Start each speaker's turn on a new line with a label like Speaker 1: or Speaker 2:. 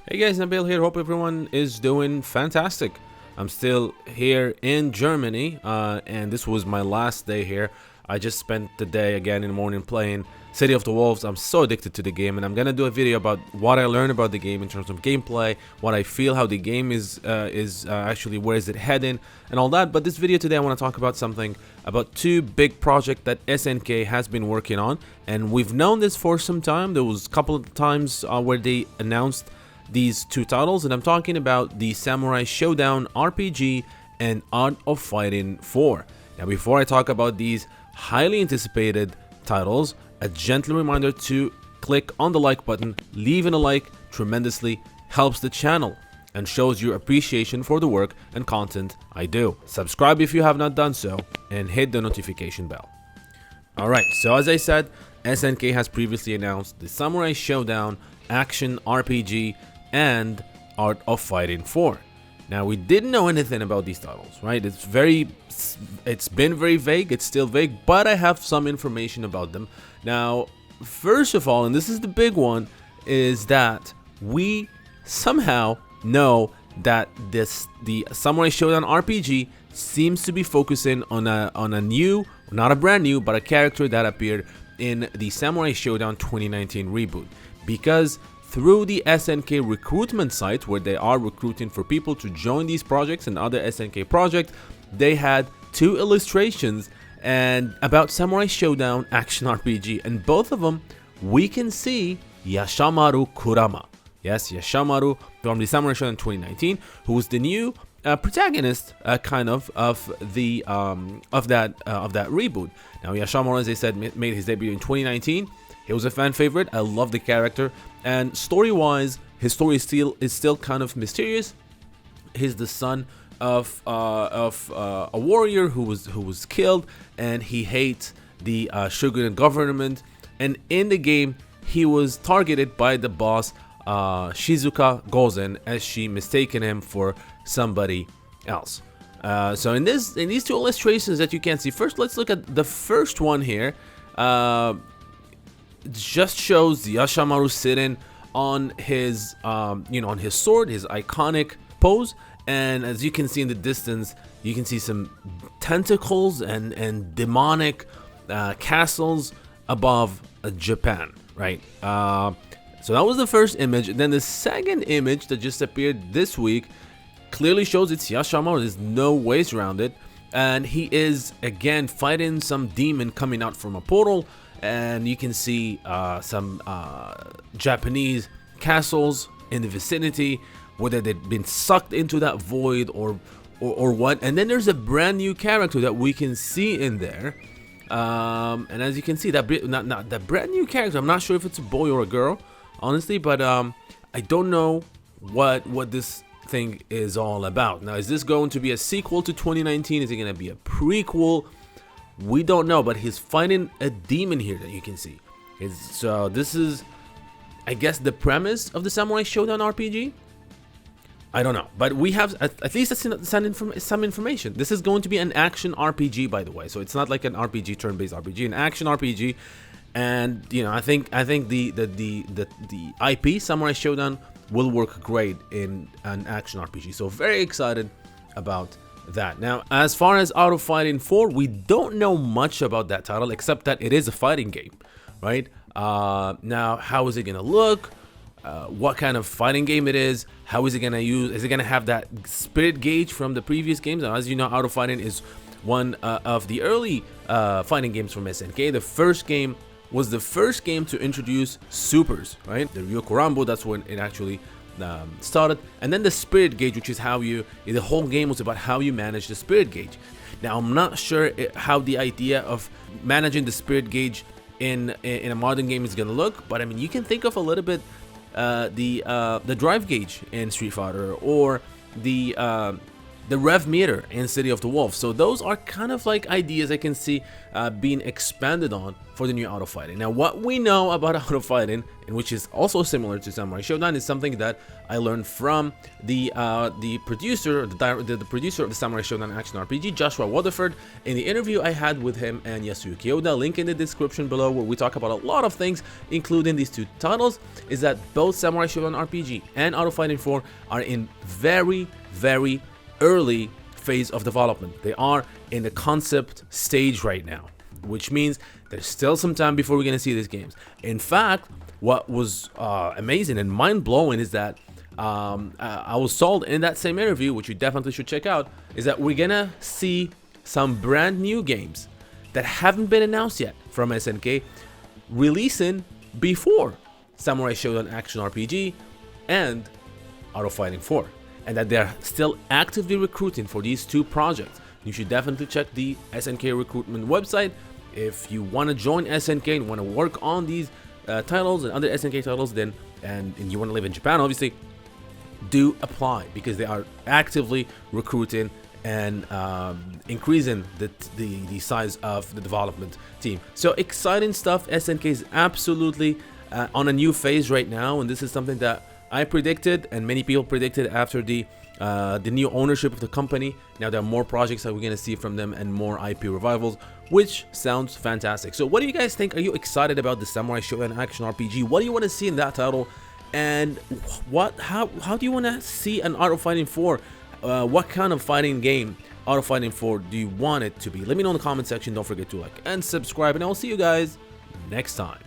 Speaker 1: Hey guys, Nabil here. Hope everyone is doing fantastic. I'm still here in Germany, and this was my last day here. I just spent the day again in the morning playing City of the Wolves. I'm so addicted to the game, and I'm gonna do a video about what I learned about the game in terms of gameplay, what I feel, how the game is actually where is it heading, and all that. But this video today, I want to talk about something about two big projects that SNK has been working on, and we've known this for some time. There was a couple of times where they announced these two titles, and I'm talking about the Samurai Shodown RPG and Art of Fighting 4. Now, before I talk about these highly anticipated titles, a gentle reminder to click on the like button. Leaving a like tremendously helps the channel and shows your appreciation for the work and content I do. Subscribe if you have not done so, and hit the notification bell. Alright, so as I said, SNK has previously announced the Samurai Shodown Action RPG and Art of Fighting 4. Now, we didn't know anything about these titles, right? It's been very vague, it's still vague, but I have some information about them. Now, first of all, and this is the big one, is that we somehow know that the Samurai Shodown RPG seems to be focusing on a new, not a brand new, but a character that appeared in the Samurai Shodown 2019 reboot. Because through the SNK recruitment site, where they are recruiting for people to join these projects and other SNK projects, they had two illustrations and about Samurai Shodown Action RPG, and both of them we can see Yashamaru Kurama. Yes, Yashamaru from the Samurai Shodown 2019, who was the new protagonist, kind of the of that reboot. Now, Yashamaru, as I said, made his debut in 2019. He was a fan favorite. I love the character, and story-wise, his story is still kind of mysterious. He's the son of a warrior who was killed, and he hates the Shogun government. And in the game, he was targeted by the boss Shizuka Gozen, as she mistaken him for somebody else. So in these two illustrations that you can see, first let's look at the first one here. Just shows Yashamaru sitting on his on his sword, his iconic pose, and as you can see in the distance, you can see some tentacles and demonic castles above Japan, right? So that was the first image. Then the second image that just appeared this week clearly shows it's Yashamaru. There's no ways around it, and he is again fighting some demon coming out from a portal. And you can see some Japanese castles in the vicinity, whether they've been sucked into that void or what. And then there's a brand new character that we can see in there. And as you can see, that brand new character, I'm not sure if it's a boy or a girl, honestly, but I don't know what this thing is all about. Now, is this going to be a sequel to 2019? Is it going to be a prequel? We don't know, but he's fighting a demon here that you can see. So this is, I guess, the premise of the Samurai Shodown RPG. I don't know, but we have at least some information. This is going to be an action RPG, by the way. So it's not like an RPG, turn-based RPG, an action RPG. And I think the IP Samurai Shodown will work great in an action RPG. So very excited about that. Now, as far as Art of Fighting 4, we don't know much about that title except that it is a fighting game, right? Now, how is it gonna look? What kind of fighting game it is? How is it gonna use? Is it gonna have that spirit gauge from the previous games? Now, as you know, Art of Fighting is one of the early fighting games from SNK. The first game was the first game to introduce supers, right? The Ryokurambo, that's when it actually started. And then the spirit gauge, which is how the whole game was about how you manage the spirit gauge. Now, I'm not sure how the idea of managing the spirit gauge in a modern game is gonna look, but I mean, you can think of a little bit the drive gauge in Street Fighter, or the the rev meter in City of the Wolf. So those are kind of like ideas I can see being expanded on for the new auto fighting. Now, what we know about auto fighting, and which is also similar to Samurai Shodown, is something that I learned from the producer, the producer of the Samurai Shodown Action RPG, Joshua Waterford, in the interview I had with him and Yasuyuki Oda. Link in the description below, where we talk about a lot of things, including these two titles. Is that both Samurai Shodown RPG and Auto Fighting 4 are in very early phase of development. They are in the concept stage right now, which means there's still some time before we're gonna see these games. In fact, what was amazing and mind-blowing is that I was told in that same interview, which you definitely should check out, is that we're gonna see some brand new games that haven't been announced yet from SNK releasing before Samurai Shodown Action RPG and Auto Fighting 4, and that they're still actively recruiting for these two projects. You should definitely check the SNK recruitment website if you want to join SNK and want to work on these titles and other SNK titles. Then and you want to live in Japan, obviously, do apply, because they are actively recruiting and increasing the size of the development team. So exciting stuff. SNK is absolutely on a new phase right now, and this is something that I predicted and many people predicted after the new ownership of the company. Now there are more projects that we're gonna see from them and more IP revivals, which sounds fantastic. So what do you guys think? Are you excited about the Samurai Shodown Action RPG? What do you want to see in that title? And how do you want to see an Auto Fighting 4? What kind of fighting game Auto Fighting 4 do you want it to be? Let me know in the comment section. Don't forget to like and subscribe, and I'll see you guys next time.